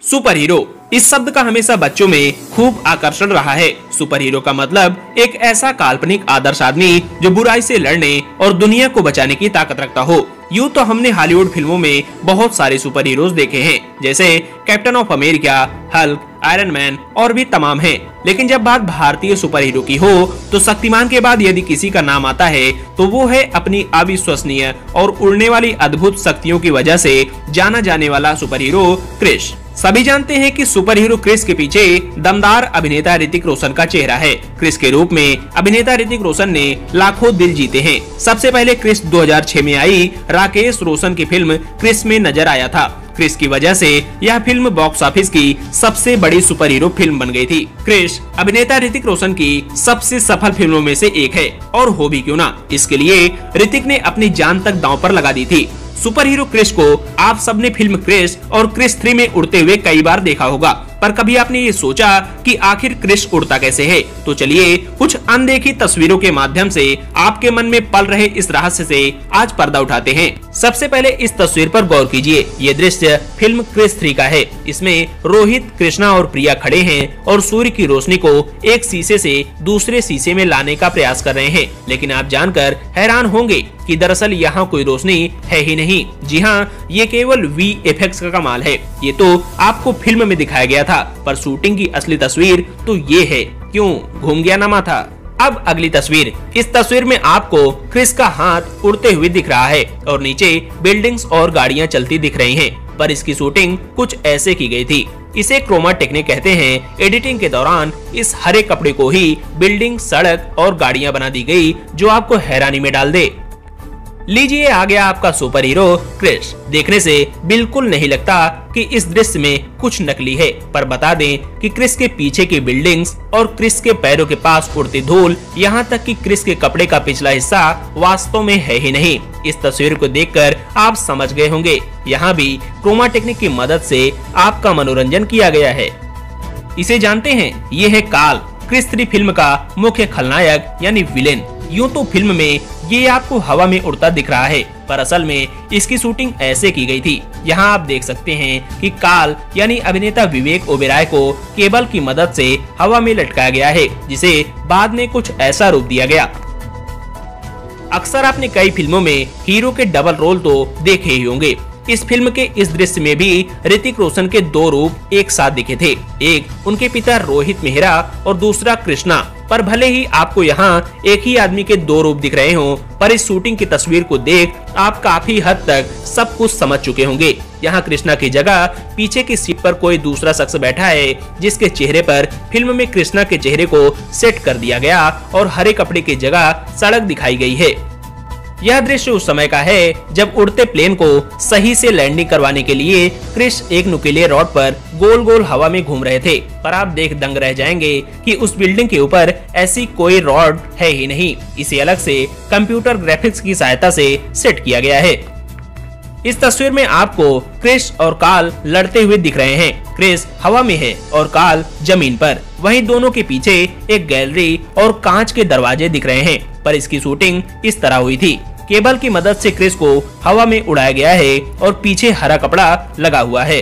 Super hero इस शब्द का हमेशा बच्चों में खूब आकर्षण रहा है। सुपर हीरो का मतलब एक ऐसा काल्पनिक आदर्श आदमी जो बुराई से लड़ने और दुनिया को बचाने की ताकत रखता हो। यूँ तो हमने हॉलीवुड फिल्मों में बहुत सारे सुपर हीरोज देखे हैं, जैसे captain of America, Hulk, iron man और भी तमाम हैं। लेकिन जब बात भारतीय सुपर हीरो की हो तो शक्तिमान के बाद यदि किसी का नाम आता है तो वो है अपनी अविश्वसनीय और उड़ने वाली अद्भुत शक्तियों की वजह से जाना जाने वाला सुपर हीरो क्रिस। सभी जानते हैं कि सुपर हीरो क्रिस के पीछे दमदार अभिनेता ऋतिक रोशन का चेहरा है। क्रिस के रूप में अभिनेता ऋतिक रोशन ने लाखों दिल जीते हैं। सबसे पहले क्रिस 2006 में आई राकेश रोशन की फिल्म क्रिस में नजर आया था। क्रिस की वजह से यह फिल्म बॉक्स ऑफिस की सबसे बड़ी सुपर हीरो फिल्म बन गई थी। क्रिस अभिनेता ऋतिक रोशन की सबसे सफल फिल्मों में से एक है, और हो भी क्यों ना, इसके लिए ऋतिक ने अपनी जान तक दांव पर लगा दी थी। सुपर हीरो क्रिस को आप सबने फिल्म क्रिस और क्रिस 3 में उड़ते हुए कई बार देखा होगा, पर कभी आपने ये सोचा कि आखिर क्रिस उड़ता कैसे है? तो चलिए कुछ अनदेखी तस्वीरों के माध्यम से आपके मन में पल रहे इस रहस्य से आज पर्दा उठाते हैं। सबसे पहले इस तस्वीर पर गौर कीजिए। ये दृश्य फिल्म क्रिस 3 का है। इसमें रोहित, कृष्णा और प्रिया खड़े हैं और सूर्य की रोशनी को एक शीशे से दूसरे शीशे में लाने का प्रयास कर रहे हैं। लेकिन आप जानकर हैरान होंगे कि दरअसल यहाँ कोई रोशनी है ही नहीं। जी हाँ, ये केवल VFX का कमाल है। ये तो आपको फिल्म में दिखाया गया था, पर शूटिंग की असली तस्वीर तो ये है। क्यों घूम गया ना माथा? अब अगली तस्वीर। इस तस्वीर में आपको क्रिस का हाथ उड़ते हुए दिख रहा है और नीचे बिल्डिंग्स और गाड़ियां चलती दिख रही हैं, पर इसकी शूटिंग कुछ ऐसे की गई थी। इसे क्रोमा टेक्निक कहते हैं। एडिटिंग के दौरान इस हरे कपड़े को ही बिल्डिंग, सड़क और गाड़ियां बना दी गई, जो आपको हैरानी में डाल दे। लीजिए आ गया आपका सुपर हीरो क्रिस। देखने से बिल्कुल नहीं लगता कि इस दृश्य में कुछ नकली है, पर बता दें कि क्रिस के पीछे की बिल्डिंग्स और क्रिस के पैरों के पास उड़ती धूल, यहाँ तक कि क्रिस के कपड़े का पिछला हिस्सा वास्तव में है ही नहीं। इस तस्वीर को देखकर आप समझ गए होंगे, यहाँ भी क्रोमा टेक्निक की मदद से आपका मनोरंजन किया गया है। इसे जानते हैं, ये है काल, क्रिस 3 फिल्म का मुख्य खलनायक यानी विलेन। यूँ तो फिल्म में ये आपको हवा में उड़ता दिख रहा है, पर असल में इसकी शूटिंग ऐसे की गई थी। यहाँ आप देख सकते हैं कि काल यानी अभिनेता विवेक ओबेरॉय को केबल की मदद से हवा में लटकाया गया है, जिसे बाद में कुछ ऐसा रूप दिया गया। अक्सर आपने कई फिल्मों में हीरो के डबल रोल तो देखे ही होंगे। इस फिल्म के इस दृश्य में भी ऋतिक रोशन के 2 रूप एक साथ दिखे थे। एक उनके पिता रोहित मेहरा और दूसरा कृष्णा। पर भले ही आपको यहाँ एक ही आदमी के 2 रूप दिख रहे हों, पर इस शूटिंग की तस्वीर को देख आप काफी हद तक सब कुछ समझ चुके होंगे। यहाँ कृष्णा की जगह पीछे की सीट पर कोई दूसरा शख्स बैठा है, जिसके चेहरे पर फिल्म में कृष्णा के चेहरे को सेट कर दिया गया और हरे कपड़े की जगह सड़क दिखाई गई है। यह दृश्य उस समय का है जब उड़ते प्लेन को सही से लैंडिंग करवाने के लिए क्रिस एक नुकीले रॉड पर गोल गोल हवा में घूम रहे थे। पर आप देख दंग रह जाएंगे कि उस बिल्डिंग के ऊपर ऐसी कोई रॉड है ही नहीं। इसे अलग से कंप्यूटर ग्राफिक्स की सहायता से सेट किया गया है। इस तस्वीर में आपको क्रिस और काल लड़ते हुए दिख रहे हैं। क्रिस हवा में है और काल जमीन पर। वहीं दोनों के पीछे एक गैलरी और कांच के दरवाजे दिख रहे हैं, पर इसकी शूटिंग इस तरह हुई थी। केबल की मदद से क्रिस को हवा में उड़ाया गया है और पीछे हरा कपड़ा लगा हुआ है।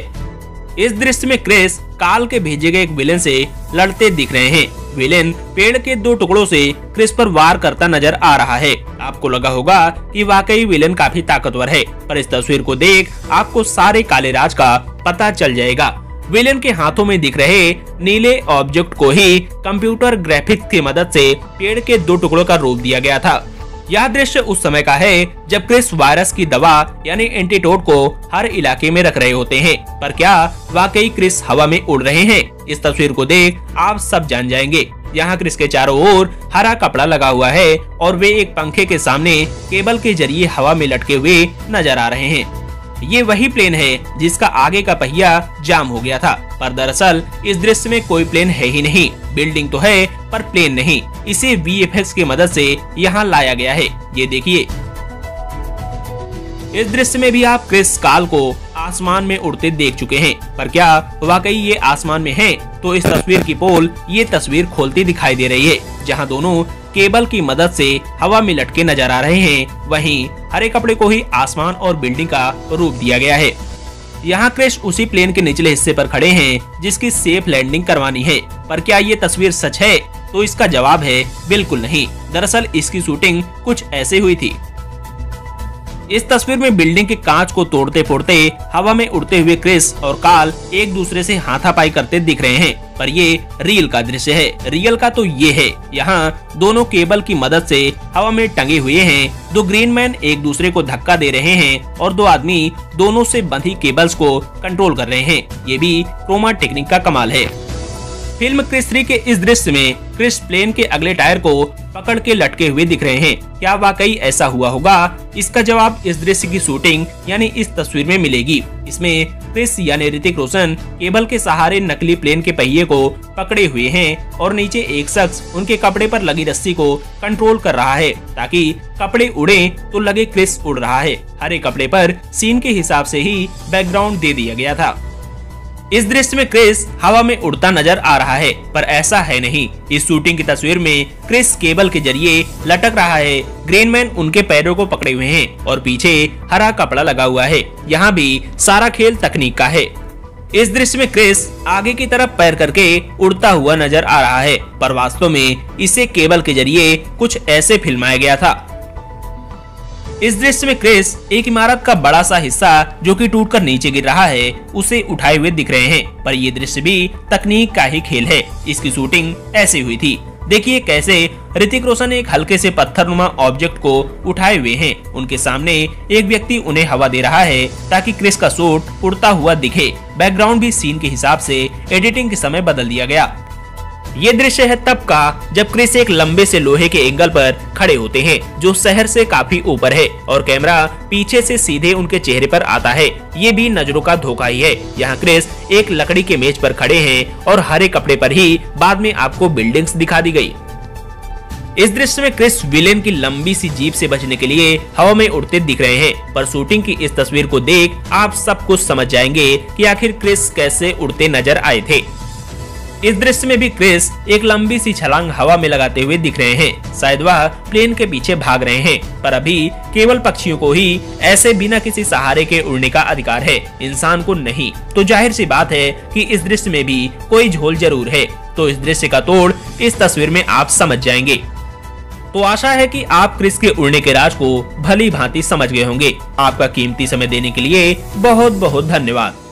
इस दृश्य में क्रिस काल के भेजे गए एक विलेन से लड़ते दिख रहे हैं। विलेन पेड़ के 2 टुकड़ों से क्रिस पर वार करता नजर आ रहा है। आपको लगा होगा कि वाकई विलेन काफी ताकतवर है, पर इस तस्वीर को देख आपको सारे काले राज का पता चल जाएगा। विलेन के हाथों में दिख रहे नीले ऑब्जेक्ट को ही कंप्यूटर ग्राफिक्स की मदद से पेड़ के 2 टुकड़ों का रूप दिया गया था। यह दृश्य उस समय का है जब क्रिस वायरस की दवा यानी एंटीडोट को हर इलाके में रख रहे होते हैं। पर क्या वाकई क्रिस हवा में उड़ रहे हैं? इस तस्वीर को देख आप सब जान जाएंगे। यहाँ क्रिस के चारों ओर हरा कपड़ा लगा हुआ है और वे एक पंखे के सामने केबल के जरिए हवा में लटके हुए नजर आ रहे हैं। ये वही प्लेन है जिसका आगे का पहिया जाम हो गया था, पर दरअसल इस दृश्य में कोई प्लेन है ही नहीं। बिल्डिंग तो है पर प्लेन नहीं। इसे VFX की मदद से यहाँ लाया गया है। ये देखिए, इस दृश्य में भी आप क्रिस काल को आसमान में उड़ते देख चुके हैं, पर क्या वाकई ये आसमान में हैं? तो इस तस्वीर की पोल ये तस्वीर खोलती दिखाई दे रही है, जहां दोनों केबल की मदद से हवा में लटके नजर आ रहे हैं। वहीं हरे कपड़े को ही आसमान और बिल्डिंग का रूप दिया गया है। यहाँ क्रिस उसी प्लेन के निचले हिस्से पर खड़े हैं जिसकी सेफ लैंडिंग करवानी है। पर क्या ये तस्वीर सच है? तो इसका जवाब है बिल्कुल नहीं। दरअसल इसकी शूटिंग कुछ ऐसे हुई थी। इस तस्वीर में बिल्डिंग के कांच को तोड़ते फोड़ते हवा में उड़ते हुए क्रिस और कार्ल एक दूसरे से हाथापाई करते दिख रहे हैं। पर ये रियल का दृश्य है। रियल का तो ये है, यहाँ दोनों केबल की मदद से हवा में टंगे हुए हैं। दो ग्रीन मैन एक दूसरे को धक्का दे रहे हैं और दो आदमी दोनों से बंधी केबल्स को कंट्रोल कर रहे हैं। ये भी क्रोमा टेक्निक का कमाल है। फिल्म क्रिस 3 के इस दृश्य में क्रिस प्लेन के अगले टायर को पकड़ के लटके हुए दिख रहे हैं। क्या वाकई ऐसा हुआ होगा? इसका जवाब इस दृश्य की शूटिंग यानी इस तस्वीर में मिलेगी। इसमें क्रिस यानी ऋतिक रोशन केबल के सहारे नकली प्लेन के पहिए को पकड़े हुए हैं और नीचे एक शख्स उनके कपड़े पर लगी रस्सी को कंट्रोल कर रहा है ताकि कपड़े उड़े तो लगे क्रिस उड़ रहा है। हरे कपड़े पर सीन के हिसाब से ही बैकग्राउंड दे दिया गया था। इस दृश्य में क्रिस हवा में उड़ता नजर आ रहा है, पर ऐसा है नहीं। इस शूटिंग की तस्वीर में क्रिस केबल के जरिए लटक रहा है, ग्रीनमैन उनके पैरों को पकड़े हुए हैं और पीछे हरा कपड़ा लगा हुआ है। यहाँ भी सारा खेल तकनीक का है। इस दृश्य में क्रिस आगे की तरफ पैर करके उड़ता हुआ नजर आ रहा है, पर वास्तव में इसे केबल के जरिए कुछ ऐसे फिल्माया गया था। इस दृश्य में क्रिस एक इमारत का बड़ा सा हिस्सा जो कि टूटकर नीचे गिर रहा है उसे उठाए हुए दिख रहे हैं, पर ये दृश्य भी तकनीक का ही खेल है। इसकी शूटिंग ऐसे हुई थी। देखिए कैसे ऋतिक रोशन एक हल्के से पत्थरनुमा ऑब्जेक्ट को उठाए हुए हैं। उनके सामने एक व्यक्ति उन्हें हवा दे रहा है ताकि क्रिस का सूट उड़ता हुआ दिखे। बैकग्राउंड भी सीन के हिसाब से एडिटिंग के समय बदल दिया गया। ये दृश्य है तब का जब क्रिस एक लंबे से लोहे के एंगल पर खड़े होते हैं जो शहर से काफी ऊपर है और कैमरा पीछे से सीधे उनके चेहरे पर आता है। ये भी नजरों का धोखा ही है। यहाँ क्रिस एक लकड़ी के मेज पर खड़े हैं और हरे कपड़े पर ही बाद में आपको बिल्डिंग्स दिखा दी गई। इस दृश्य में क्रिस विलेन की लंबी सी जीप से बचने के लिए हवा में उड़ते दिख रहे हैं, पर शूटिंग की इस तस्वीर को देख आप सब कुछ समझ जाएंगे कि आखिर क्रिस कैसे उड़ते नजर आए थे। इस दृश्य में भी क्रिस एक लंबी सी छलांग हवा में लगाते हुए दिख रहे हैं। शायद वह प्लेन के पीछे भाग रहे हैं, पर अभी केवल पक्षियों को ही ऐसे बिना किसी सहारे के उड़ने का अधिकार है, इंसान को नहीं। तो जाहिर सी बात है कि इस दृश्य में भी कोई झोल जरूर है। तो इस दृश्य का तोड़ इस तस्वीर में आप समझ जाएंगे। तो आशा है कि आप क्रिस के उड़ने के राज को भली भांति समझ गए होंगे। आपका कीमती समय देने के लिए बहुत बहुत धन्यवाद।